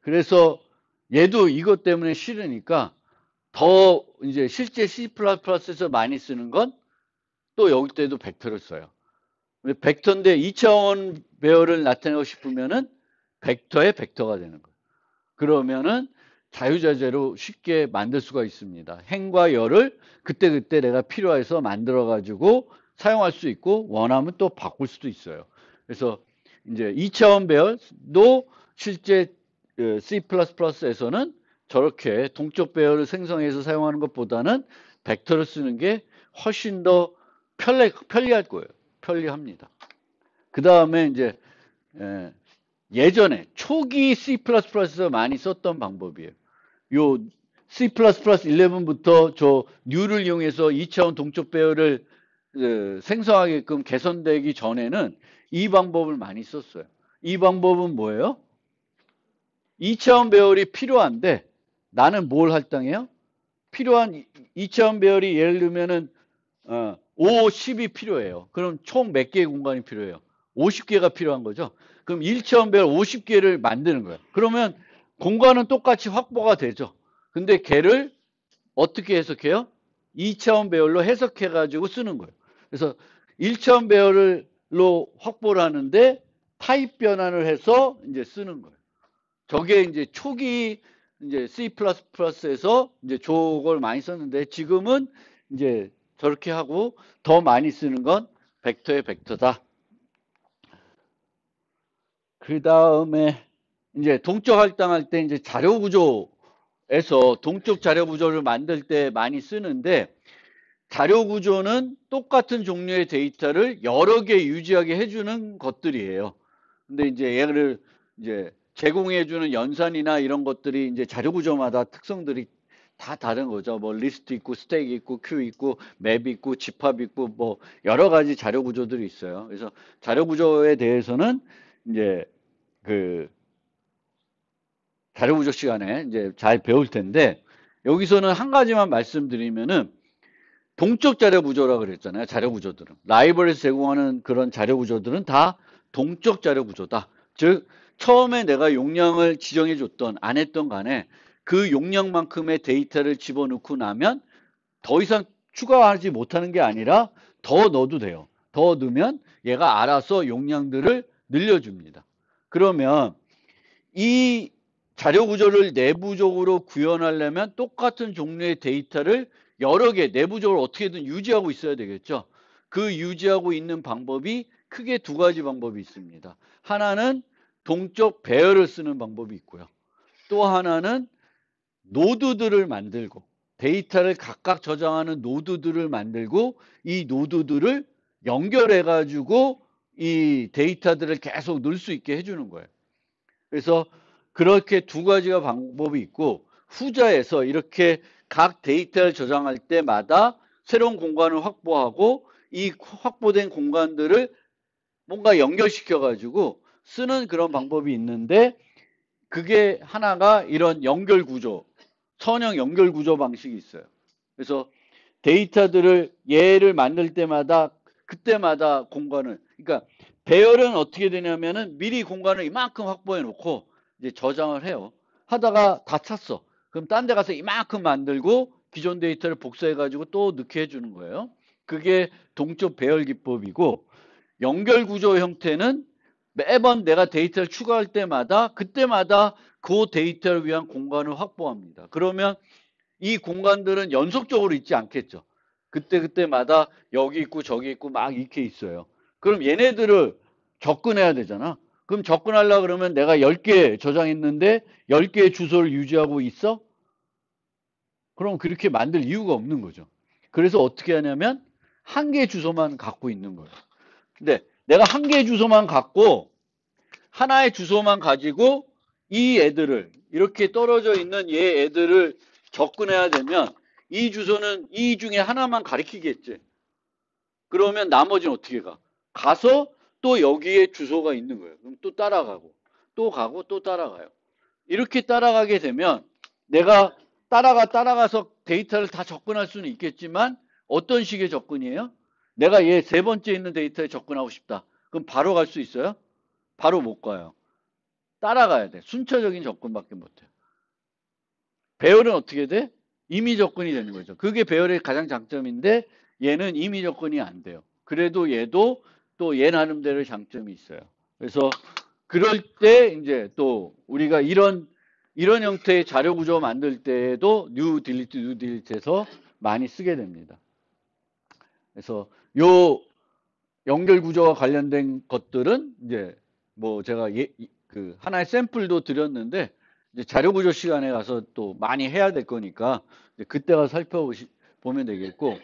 그래서 얘도 이것 때문에 싫으니까 더 이제 실제 C++에서 많이 쓰는 건 또 여기 때도 벡터를 써요. 벡터인데 2차원 배열을 나타내고 싶으면은 벡터의 벡터가 되는 거예요. 그러면은 자유자재로 쉽게 만들 수가 있습니다. 행과 열을 그때그때 내가 필요해서 만들어 가지고 사용할 수 있고 원하면 또 바꿀 수도 있어요. 그래서 이제 2차원 배열도 실제 C++에서는 저렇게 동적 배열을 생성해서 사용하는 것보다는 벡터를 쓰는 게 훨씬 더 편리할 거예요. 편리합니다. 그 다음에 이제 예전에 초기 C++에서 많이 썼던 방법이에요. 요 C++11부터 저 new를 이용해서 2차원 동적 배열을 생성하게끔 개선되기 전에는 이 방법을 많이 썼어요. 이 방법은 뭐예요? 2차원 배열이 필요한데 나는 뭘 할당해요? 필요한 2차원 배열이 예를 들면은 5, 10이 필요해요. 그럼 총 몇 개의 공간이 필요해요? 50개가 필요한 거죠. 그럼 1차원 배열 50개를 만드는 거예요. 그러면 공간은 똑같이 확보가 되죠. 근데 걔를 어떻게 해석해요? 2차원 배열로 해석해 가지고 쓰는 거예요. 그래서 1차원 배열을 확보를 하는데 타입 변환을 해서 이제 쓰는 거예요. 저게 이제 초기 이제 C++에서 이제 저걸 많이 썼는데 지금은 이제 저렇게 하고 더 많이 쓰는 건 벡터의 벡터다. 그 다음에 이제 동적 할당할 때 이제 자료 구조에서 동적 자료 구조를 만들 때 많이 쓰는데 자료 구조는 똑같은 종류의 데이터를 여러 개 유지하게 해주는 것들이에요. 근데 이제 얘를 이제 제공해주는 연산이나 이런 것들이 이제 자료 구조마다 특성들이 다 다른 거죠. 뭐 리스트 있고 스택 있고 큐 있고 맵 있고 집합 있고 뭐 여러 가지 자료 구조들이 있어요. 그래서 자료 구조에 대해서는 이제 그 자료 구조 시간에 이제 잘 배울 텐데 여기서는 한 가지만 말씀드리면은 동적 자료 구조라고 그랬잖아요. 자료 구조들은. 라이브러리에서 제공하는 그런 자료 구조들은 다 동적 자료 구조다. 즉 처음에 내가 용량을 지정해 줬던 안 했던 간에 그 용량만큼의 데이터를 집어넣고 나면 더 이상 추가하지 못하는 게 아니라 더 넣어도 돼요. 더 넣으면 얘가 알아서 용량들을 늘려줍니다. 그러면 이 자료 구조를 내부적으로 구현하려면 똑같은 종류의 데이터를 여러 개 내부적으로 어떻게든 유지하고 있어야 되겠죠. 그 유지하고 있는 방법이 크게 두 가지 방법이 있습니다. 하나는 동적 배열을 쓰는 방법이 있고요. 또 하나는 노드들을 만들고 데이터를 각각 저장하는 노드들을 만들고 이 노드들을 연결해 가지고 이 데이터들을 계속 넣을 수 있게 해주는 거예요. 그래서 그렇게 두 가지가 방법이 있고 후자에서 이렇게 각 데이터를 저장할 때마다 새로운 공간을 확보하고 이 확보된 공간들을 뭔가 연결시켜 가지고 쓰는 그런 방법이 있는데 그게 하나가 이런 연결 구조, 선형 연결 구조 방식이 있어요. 그래서 데이터들을 얘를 만들 때마다 그때마다 공간을 그러니까 배열은 어떻게 되냐면은 미리 공간을 이만큼 확보해 놓고 이제 저장을 해요. 하다가 다 찼어. 그럼 딴 데 가서 이만큼 만들고 기존 데이터를 복사해 가지고 또 넣게 해 주는 거예요. 그게 동적 배열 기법이고 연결 구조 형태는 매번 내가 데이터를 추가할 때마다 그때마다 그 데이터를 위한 공간을 확보합니다. 그러면 이 공간들은 연속적으로 있지 않겠죠. 그때마다 여기 있고 저기 있고 막 이렇게 있어요. 그럼 얘네들을 접근해야 되잖아. 그럼 접근하려고 그러면 내가 10개 저장했는데 10개의 주소를 유지하고 있어? 그럼 그렇게 만들 이유가 없는 거죠. 그래서 어떻게 하냐면 한 개의 주소만 갖고 있는 거예요. 근데 내가 한 개의 주소만 갖고 하나의 주소만 가지고 이 애들을 이렇게 떨어져 있는 얘 애들을 접근해야 되면 이 주소는 이 중에 하나만 가리키겠지. 그러면 나머지는 어떻게 가? 가서 또 여기에 주소가 있는 거예요. 그럼 또 따라가고 또 가고 또 따라가요. 이렇게 따라가게 되면 내가 따라가서 데이터를 다 접근할 수는 있겠지만 어떤 식의 접근이에요? 내가 얘 세 번째 있는 데이터에 접근하고 싶다. 그럼 바로 갈 수 있어요? 바로 못 가요. 따라가야 돼. 순차적인 접근밖에 못해요. 배열은 어떻게 돼? 임의 접근이 되는 거죠. 그게 배열의 가장 장점인데 얘는 임의 접근이 안 돼요. 그래도 얘도 또 얘 나름대로의 장점이 있어요. 그래서 그럴 때 이제 또 우리가 이런 형태의 자료 구조 만들 때에도 new delete에서 많이 쓰게 됩니다. 그래서 요 연결 구조와 관련된 것들은 이제 뭐 제가 그 하나의 샘플도 드렸는데 이제 자료 구조 시간에 가서 또 많이 해야 될 거니까 이제 그때가 살펴보면 되겠고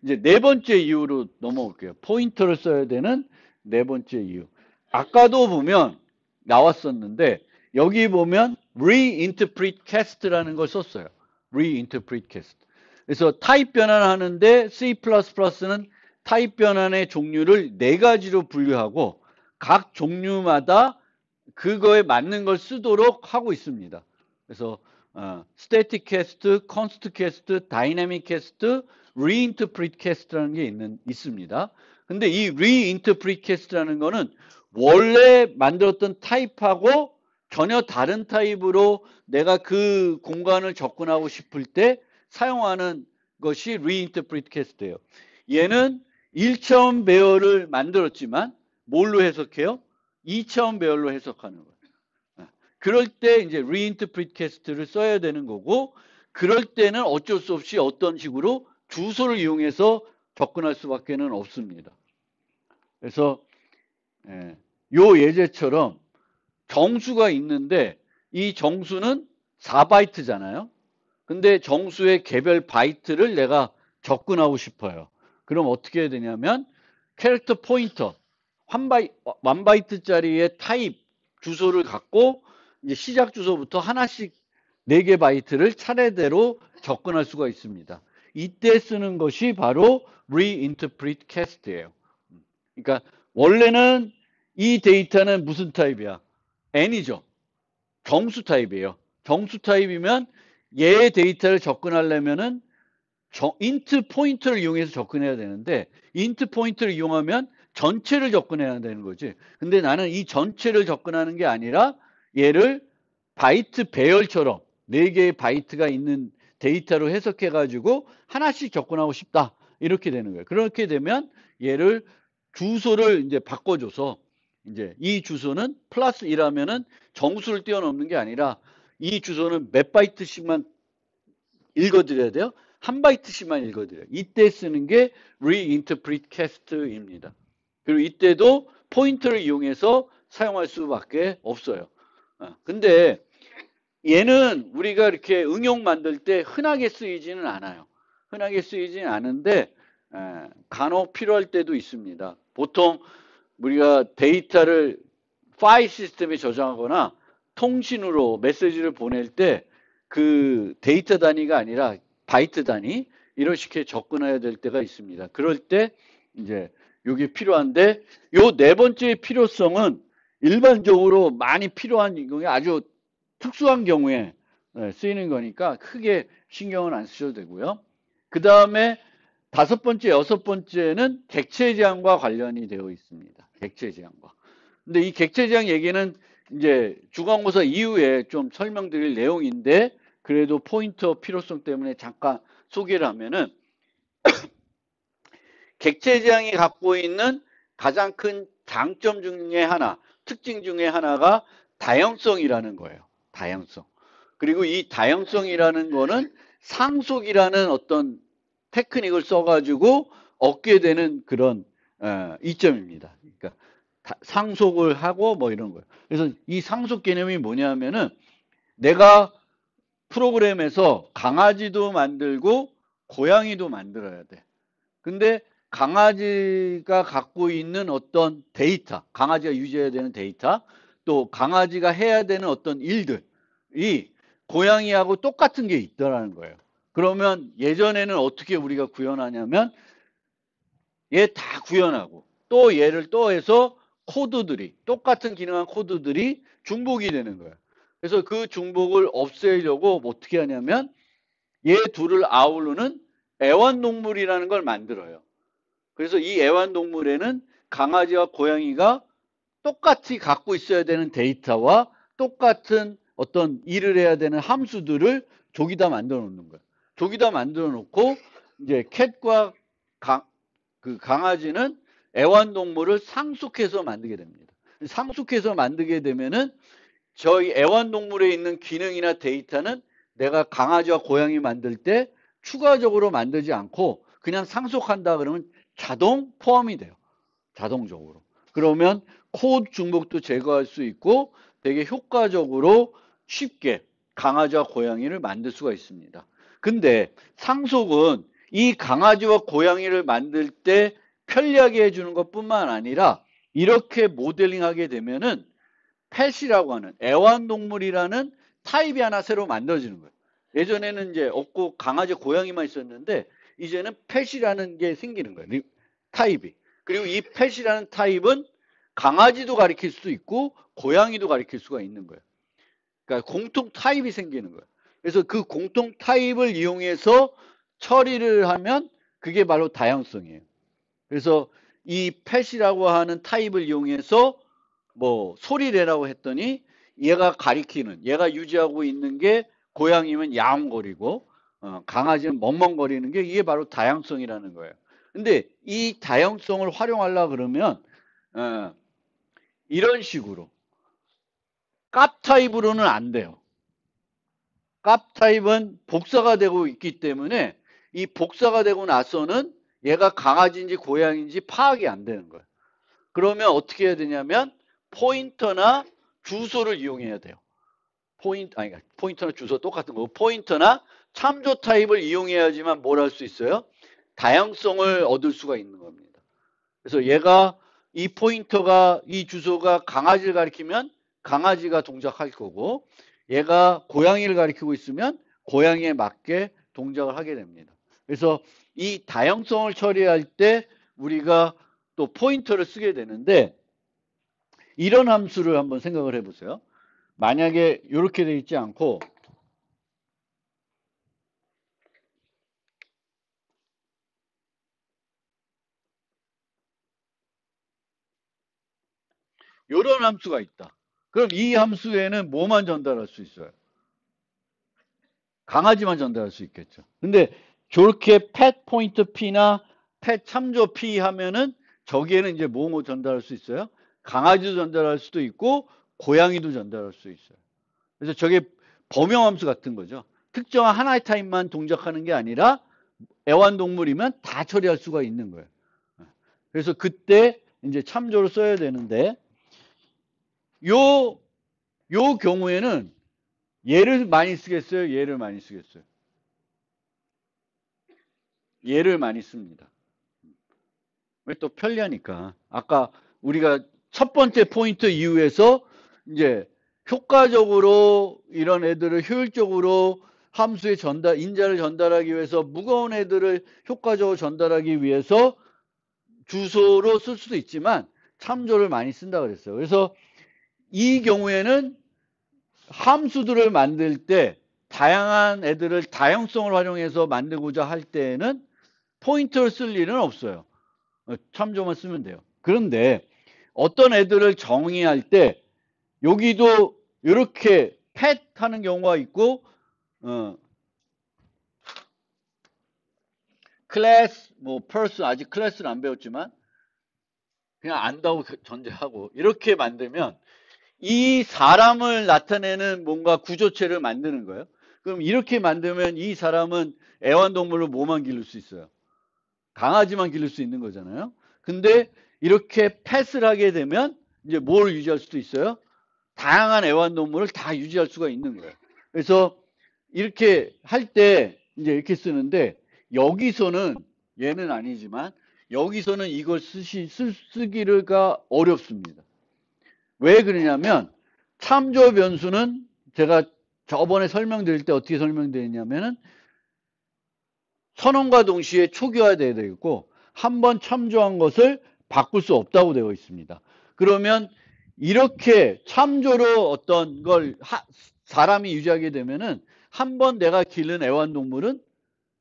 이제 네 번째 이유로 넘어올게요. 포인터를 써야 되는 네 번째 이유. 아까도 보면 나왔었는데 여기 보면 reinterpret cast라는 걸 썼어요. reinterpret cast. 그래서 타입 변환하는데 C++는 타입 변환의 종류를 네 가지로 분류하고 각 종류마다 그거에 맞는 걸 쓰도록 하고 있습니다. 그래서 static cast, const cast, dynamic cast, reinterpret cast라는 게 있습니다. 근데 이 reinterpret cast라는 거는 원래 만들었던 타입하고 전혀 다른 타입으로 내가 그 공간을 접근하고 싶을 때 사용하는 것이 reinterpret cast예요. 얘는 1차원 배열을 만들었지만 뭘로 해석해요? 2차원 배열로 해석하는 거예요. 그럴 때 이제 reinterpret cast를 써야 되는 거고, 그럴 때는 어쩔 수 없이 어떤 식으로 주소를 이용해서 접근할 수밖에는 없습니다. 그래서 요 예제처럼 정수가 있는데 이 정수는 4바이트잖아요. 근데 정수의 개별 바이트를 내가 접근하고 싶어요. 그럼 어떻게 해야 되냐면 캐릭터 포인터 1바이트짜리의 타입 주소를 갖고 이제 시작 주소부터 하나씩 4개 바이트를 차례대로 접근할 수가 있습니다. 이때 쓰는 것이 바로 reinterpret cast예요. 그러니까 원래는 이 데이터는 무슨 타입이야? n이죠. 정수 타입이에요. 정수 타입이면 얘의 데이터를 접근하려면은 int 포인터를 이용해서 접근해야 되는데 int 포인터를 이용하면 전체를 접근해야 되는 거지. 근데 나는 이 전체를 접근하는 게 아니라 얘를 바이트 배열처럼 4개의 바이트가 있는 데이터로 해석해 가지고 하나씩 접근하고 싶다. 이렇게 되는 거예요. 그렇게 되면 얘를 주소를 이제 바꿔줘서 이제 이 주소는 플러스 1하면은 정수를 뛰어넘는 게 아니라 이 주소는 몇 바이트씩만 읽어드려야 돼요? 1바이트씩만 읽어드려요. 이때 쓰는 게 reinterpret cast입니다. 그리고 이때도 포인터를 이용해서 사용할 수밖에 없어요. 근데 얘는 우리가 이렇게 응용 만들 때 흔하게 쓰이지는 않아요. 흔하게 쓰이지는 않은데 간혹 필요할 때도 있습니다. 보통 우리가 데이터를 파일 시스템에 저장하거나 통신으로 메시지를 보낼 때 그 데이터 단위가 아니라 바이트 단위 이런 식의 접근해야 될 때가 있습니다. 그럴 때 이제 이게 필요한데 요 네 번째 필요성은 일반적으로 많이 필요한 경우에 아주 특수한 경우에 쓰이는 거니까 크게 신경은 안 쓰셔도 되고요. 그 다음에 5번째, 6번째는 객체 제한과 관련이 되어 있습니다. 객체 제한과. 근데 이 객체 제한 얘기는 이제 주관고사 이후에 좀 설명드릴 내용인데 그래도 포인터 필요성 때문에 잠깐 소개를 하면은 객체 제한이 갖고 있는 가장 큰 장점 중에 하나, 특징 중에 하나가 다양성이라는 거예요. 다양성. 그리고 이 다양성이라는 거는 상속이라는 어떤 테크닉을 써가지고 얻게 되는 그런 이점입니다. 그러니까 상속을 하고 뭐 이런 거예요. 그래서 이 상속 개념이 뭐냐면은 내가 프로그램에서 강아지도 만들고 고양이도 만들어야 돼. 근데 강아지가 갖고 있는 어떤 데이터, 강아지가 유지해야 되는 데이터, 또 강아지가 해야 되는 어떤 일들이 고양이하고 똑같은 게 있더라는 거예요. 그러면 예전에는 어떻게 우리가 구현하냐면 얘 다 구현하고 또 얘를 또 해서 코드들이 똑같은 기능한 코드들이 중복이 되는 거예요. 그래서 그 중복을 없애려고 어떻게 하냐면 얘 둘을 아우르는 애완동물이라는 걸 만들어요. 그래서 이 애완동물에는 강아지와 고양이가 똑같이 갖고 있어야 되는 데이터와 똑같은 어떤 일을 해야 되는 함수들을 저기다 만들어 놓는 거예요. 저기다 만들어 놓고 이제 캣과 그 강아지는 애완동물을 상속해서 만들게 됩니다. 상속해서 만들게 되면은 저희 애완동물에 있는 기능이나 데이터는 내가 강아지와 고양이 만들 때 추가적으로 만들지 않고 그냥 상속한다 그러면 자동 포함이 돼요. 자동적으로. 그러면 코드 중복도 제거할 수 있고 되게 효과적으로 쉽게 강아지와 고양이를 만들 수가 있습니다. 근데 상속은 이 강아지와 고양이를 만들 때 편리하게 해주는 것뿐만 아니라 이렇게 모델링하게 되면은 펫이라고 하는 애완동물이라는 타입이 하나 새로 만들어지는 거예요. 예전에는 이제 없고 강아지, 고양이만 있었는데 이제는 펫이라는 게 생기는 거예요. 타입이. 그리고 이 펫이라는 타입은 강아지도 가리킬 수 있고 고양이도 가리킬 수가 있는 거예요. 그러니까 공통 타입이 생기는 거예요. 그래서 그 공통 타입을 이용해서 처리를 하면 그게 바로 다양성이에요. 그래서 이 펫이라고 하는 타입을 이용해서 뭐 소리내라고 했더니 얘가 가리키는, 얘가 유지하고 있는 게 고양이면 야옹거리고 강아지는 멍멍거리는 게 이게 바로 다양성이라는 거예요. 근데 이 다양성을 활용하려 그러면 어, 이런 식으로. 값 타입으로는 안 돼요. 값 타입은 복사가 되고 있기 때문에 이 복사가 되고 나서는 얘가 강아지인지 고양이인지 파악이 안 되는 거예요. 그러면 어떻게 해야 되냐면 포인터나 주소를 이용해야 돼요. 포인터나 주소 똑같은 거고 포인터나 참조 타입을 이용해야지만 뭘 할 수 있어요? 다양성을 얻을 수가 있는 겁니다. 그래서 얘가 이 포인터가 이 주소가 강아지를 가리키면 강아지가 동작할 거고 얘가 고양이를 가리키고 있으면 고양이에 맞게 동작을 하게 됩니다. 그래서 이 다양성을 처리할 때 우리가 또 포인터를 쓰게 되는데 이런 함수를 한번 생각을 해보세요. 만약에 이렇게 돼 있지 않고 이런 함수가 있다. 그럼 이 함수에는 뭐만 전달할 수 있어요? 강아지만 전달할 수 있겠죠. 근데 저렇게 pet 포인트 P나 pet 참조 P 하면은 저기에는 이제 뭐 전달할 수 있어요? 강아지도 전달할 수도 있고 고양이도 전달할 수 있어요. 그래서 저게 범용함수 같은 거죠. 특정한 하나의 타입만 동작하는 게 아니라 애완동물이면 다 처리할 수가 있는 거예요. 그래서 그때 이제 참조를 써야 되는데 요, 요 경우에는 얘를 많이 쓰겠어요? 얘를 많이 쓰겠어요? 얘를 많이 씁니다. 왜 또 편리하니까. 아까 우리가 첫 번째 포인트 이후에서 이제 효과적으로 이런 애들을 효율적으로 함수의 전달, 인자를 전달하기 위해서 무거운 애들을 효과적으로 전달하기 위해서 주소로 쓸 수도 있지만 참조를 많이 쓴다 그랬어요. 그래서 이 경우에는 함수들을 만들 때 다양한 애들을 다양성을 활용해서 만들고자 할 때에는 포인터를 쓸 일은 없어요. 참조만 쓰면 돼요. 그런데 어떤 애들을 정의할 때 여기도 이렇게 pet 하는 경우가 있고 클래스 뭐 person 아직 클래스는 안 배웠지만 그냥 안다고 전제하고 이렇게 만들면 이 사람을 나타내는 뭔가 구조체를 만드는 거예요. 그럼 이렇게 만들면 이 사람은 애완동물로 뭐만 기를 수 있어요? 강아지만 기를 수 있는 거잖아요. 근데 이렇게 패스를 하게 되면 이제 뭘 유지할 수도 있어요? 다양한 애완동물을 다 유지할 수가 있는 거예요. 그래서 이렇게 할 때 이제 이렇게 쓰는데 여기서는 얘는 아니지만 여기서는 이걸 쓰기가 어렵습니다. 왜 그러냐면 참조 변수는 제가 저번에 설명드릴 때 어떻게 설명드렸냐면은 선언과 동시에 초기화돼야 되겠고 한 번 참조한 것을 바꿀 수 없다고 되어 있습니다. 그러면 이렇게 참조로 어떤 걸 사람이 유지하게 되면은 한 번 내가 기른 애완동물은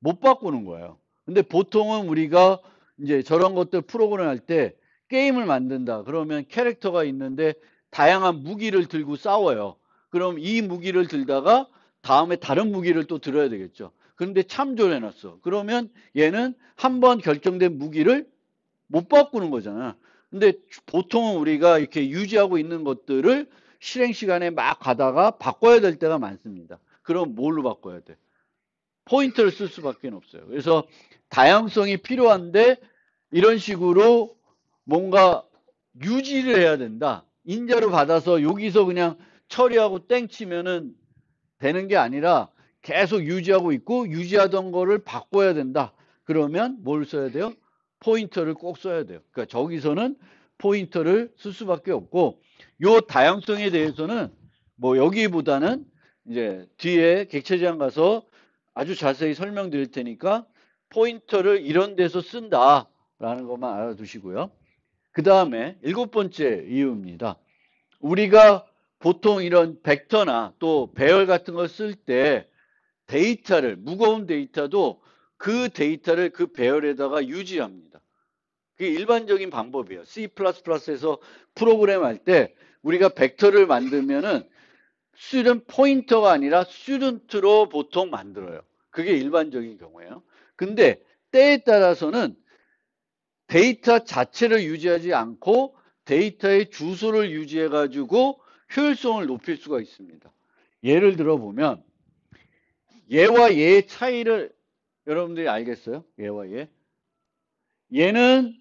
못 바꾸는 거예요. 근데 보통은 우리가 이제 저런 것들 프로그램 할 때 게임을 만든다. 그러면 캐릭터가 있는데 다양한 무기를 들고 싸워요. 그럼 이 무기를 들다가 다음에 다른 무기를 또 들어야 되겠죠. 그런데 참조를 해놨어. 그러면 얘는 한 번 결정된 무기를 못 바꾸는 거잖아. 근데 보통은 우리가 이렇게 유지하고 있는 것들을 실행 시간에 막 가다가 바꿔야 될 때가 많습니다. 그럼 뭘로 바꿔야 돼? 포인터를 쓸 수밖에 없어요. 그래서 다양성이 필요한데 이런 식으로 뭔가 유지를 해야 된다. 인자로 받아서 여기서 그냥 처리하고 땡 치면은 되는 게 아니라 계속 유지하고 있고 유지하던 거를 바꿔야 된다. 그러면 뭘 써야 돼요? 포인터를 꼭 써야 돼요. 그러니까 저기서는 포인터를 쓸 수밖에 없고 요 다양성에 대해서는 뭐 여기보다는 이제 뒤에 객체 제한 가서 아주 자세히 설명드릴 테니까 포인터를 이런 데서 쓴다라는 것만 알아두시고요. 그 다음에 일곱 번째 이유입니다. 우리가 보통 이런 벡터나 또 배열 같은 걸 쓸 때 데이터를 무거운 데이터도 그 데이터를 그 배열에다가 유지합니다. 그게 일반적인 방법이에요. C++에서 프로그램 할 때 우리가 벡터를 만들면은 student 포인터가 아니라 student로 보통 만들어요. 그게 일반적인 경우예요. 근데 때에 따라서는 데이터 자체를 유지하지 않고 데이터의 주소를 유지해 가지고 효율성을 높일 수가 있습니다. 예를 들어 보면 얘와 얘의 차이를 여러분들이 알겠어요? 얘와 얘. 얘는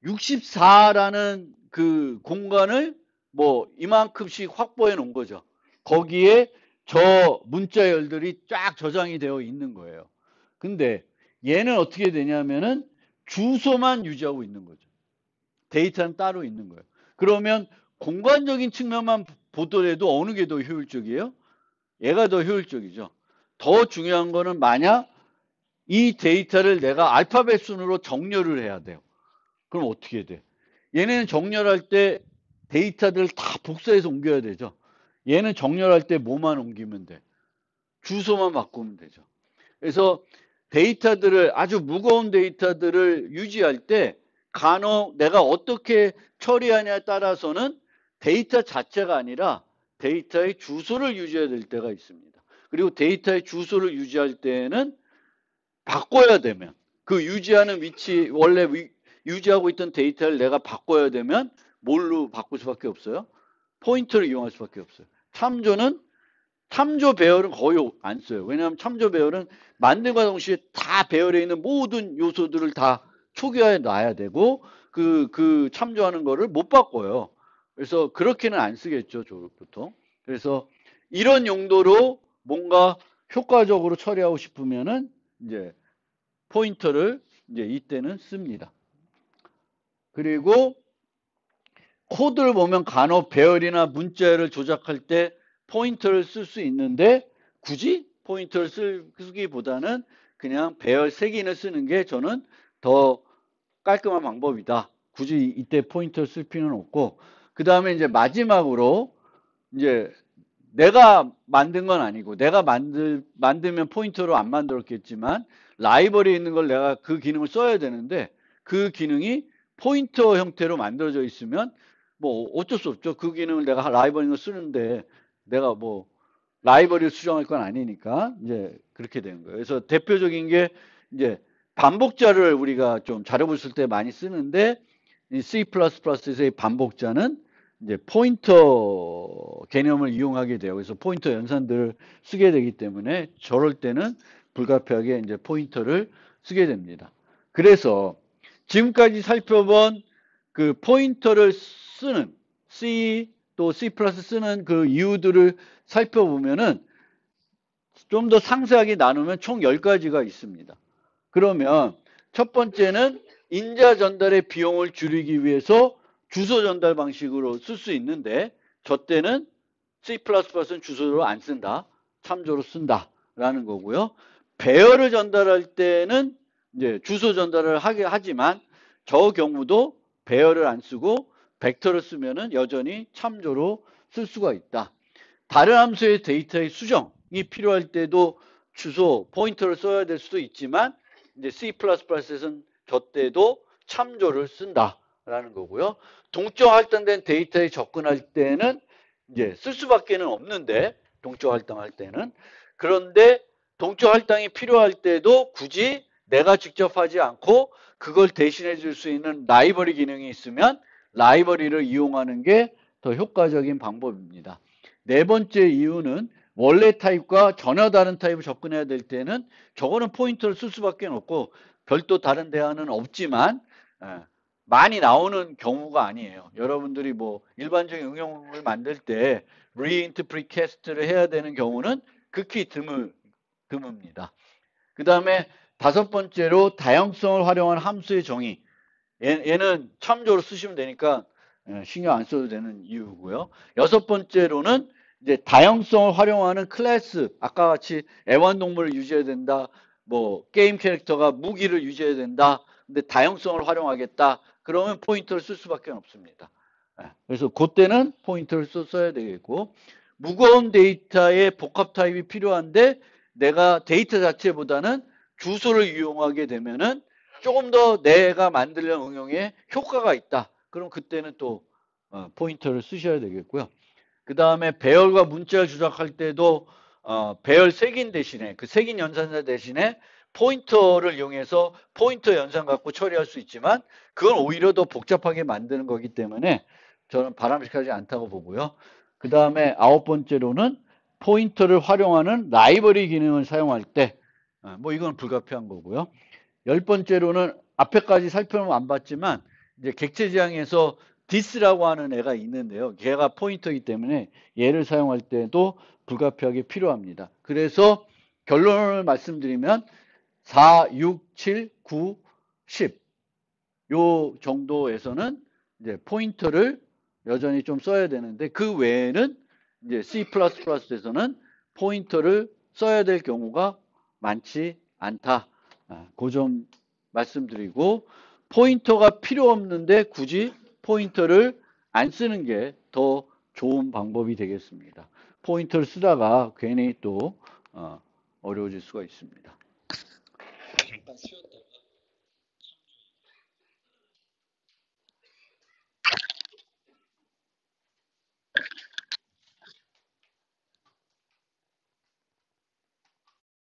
64라는 그 공간을 뭐 이만큼씩 확보해 놓은 거죠. 거기에 저 문자열들이 쫙 저장이 되어 있는 거예요. 근데 얘는 어떻게 되냐면은 주소만 유지하고 있는 거죠. 데이터는 따로 있는 거예요. 그러면 공간적인 측면만 보더라도 어느 게 더 효율적이에요? 얘가 더 효율적이죠. 더 중요한 거는 만약 이 데이터를 내가 알파벳 순으로 정렬을 해야 돼요. 그럼 어떻게 돼? 얘네는 정렬할 때 데이터들을 다 복사해서 옮겨야 되죠. 얘는 정렬할 때 뭐만 옮기면 돼? 주소만 바꾸면 되죠. 그래서 데이터들을 아주 무거운 데이터들을 유지할 때 간혹 내가 어떻게 처리하냐에 따라서는 데이터 자체가 아니라 데이터의 주소를 유지해야 될 때가 있습니다. 그리고 데이터의 주소를 유지할 때에는 바꿔야 되면 그 유지하는 위치 원래 유지하고 있던 데이터를 내가 바꿔야 되면 뭘로 바꿀 수밖에 없어요? 포인터를 이용할 수밖에 없어요. 참조 배열은 거의 안 써요. 왜냐하면 참조 배열은 만들과 동시에 다 배열에 있는 모든 요소들을 다 초기화해 놔야 되고 그 참조하는 거를 못 바꿔요. 그래서 그렇게는 안 쓰겠죠, 보통. 그래서 이런 용도로 뭔가 효과적으로 처리하고 싶으면은 이제 포인터를 이제 이때는 씁니다. 그리고 코드를 보면 간혹 배열이나 문자열을 조작할 때 포인터를 쓸 수 있는데 굳이 포인터를 쓰기보다는 그냥 배열 색인을 쓰는 게 저는 더 깔끔한 방법이다. 굳이 이때 포인터를 쓸 필요는 없고 그 다음에 이제 마지막으로 이제 내가 만든 건 아니고 내가 만들면 포인터로 안 만들었겠지만 라이벌리에 있는 걸 내가 그 기능을 써야 되는데 그 기능이 포인터 형태로 만들어져 있으면 뭐 어쩔 수 없죠. 그 기능을 내가 라이벌링을 쓰는데 내가 뭐 라이벌리를 수정할 건 아니니까 이제 그렇게 되는 거예요. 그래서 대표적인 게 이제 반복자를 우리가 좀 자료를 쓸 때 많이 쓰는데 이 C++에서의 반복자는 이제 포인터 개념을 이용하게 돼요. 그래서 포인터 연산들을 쓰게 되기 때문에 저럴 때는 불가피하게 이제 포인터를 쓰게 됩니다. 그래서 지금까지 살펴본 그 포인터를 쓰는 C 또 C+ 쓰는 그 이유들을 살펴보면은 좀 더 상세하게 나누면 총 10가지가 있습니다. 그러면 첫 번째는 인자 전달의 비용을 줄이기 위해서 주소 전달 방식으로 쓸 수 있는데 저 때는 C++는 주소로 안 쓴다. 참조로 쓴다라는 거고요. 배열을 전달할 때는 이제 주소 전달을 하지만 저 경우도 배열을 안 쓰고 벡터를 쓰면은 여전히 참조로 쓸 수가 있다. 다른 함수의 데이터의 수정이 필요할 때도 주소 포인터를 써야 될 수도 있지만 이제 C++에서는 저 때도 참조를 쓴다라는 거고요. 동적 할당된 데이터에 접근할 때는 이제 쓸 수밖에는 없는데 동적 할당할 때는 그런데 동적 할당이 필요할 때도 굳이 내가 직접 하지 않고 그걸 대신해 줄 수 있는 라이브러리 기능이 있으면 라이브러리를 이용하는 게 더 효과적인 방법입니다. 네 번째 이유는 원래 타입과 전혀 다른 타입을 접근해야 될 때는 저거는 포인터를 쓸 수밖에 없고 별도 다른 대안은 없지만 많이 나오는 경우가 아니에요. 여러분들이 뭐 일반적인 응용을 만들 때 reinterpret를 해야 되는 경우는 극히 드뭅니다. 그 다음에 다섯 번째로 다양성을 활용한 함수의 정의. 얘는 참조로 쓰시면 되니까 신경 안 써도 되는 이유고요. 여섯 번째로는 이제 다양성을 활용하는 클래스, 아까 같이 애완동물을 유지해야 된다, 뭐 게임 캐릭터가 무기를 유지해야 된다, 근데 다양성을 활용하겠다, 그러면 포인터를 쓸 수밖에 없습니다. 그래서 그때는 포인터를 써야 되겠고, 무거운 데이터의 복합 타입이 필요한데 내가 데이터 자체보다는 주소를 이용하게 되면은 조금 더 내가 만들려는 응용에 효과가 있다. 그럼 그때는 또 포인터를 쓰셔야 되겠고요. 그 다음에 배열과 문자를 조작할 때도 배열 색인 대신에 그 색인 연산자 대신에 포인터를 이용해서 포인터 연산 갖고 처리할 수 있지만 그건 오히려 더 복잡하게 만드는 거기 때문에 저는 바람직하지 않다고 보고요. 그 다음에 9번째로는 포인터를 활용하는 라이브러리 기능을 사용할 때, 뭐 이건 불가피한 거고요. 10번째로는 앞에까지 살펴보면 안 봤지만 이제 객체 지향에서 this라고 하는 애가 있는데요. 걔가 포인터이기 때문에 얘를 사용할 때도 불가피하게 필요합니다. 그래서 결론을 말씀드리면 4, 6, 7, 9, 10 요 정도에서는 이제 포인터를 여전히 좀 써야 되는데 그 외에는 이제 C++에서는 포인터를 써야 될 경우가 많지 않다. 그 점 말씀드리고 포인터가 필요 없는데 굳이 포인터를 안 쓰는 게 더 좋은 방법이 되겠습니다. 포인터를 쓰다가 괜히 또 어려워질 수가 있습니다. 잠깐 쉬었다.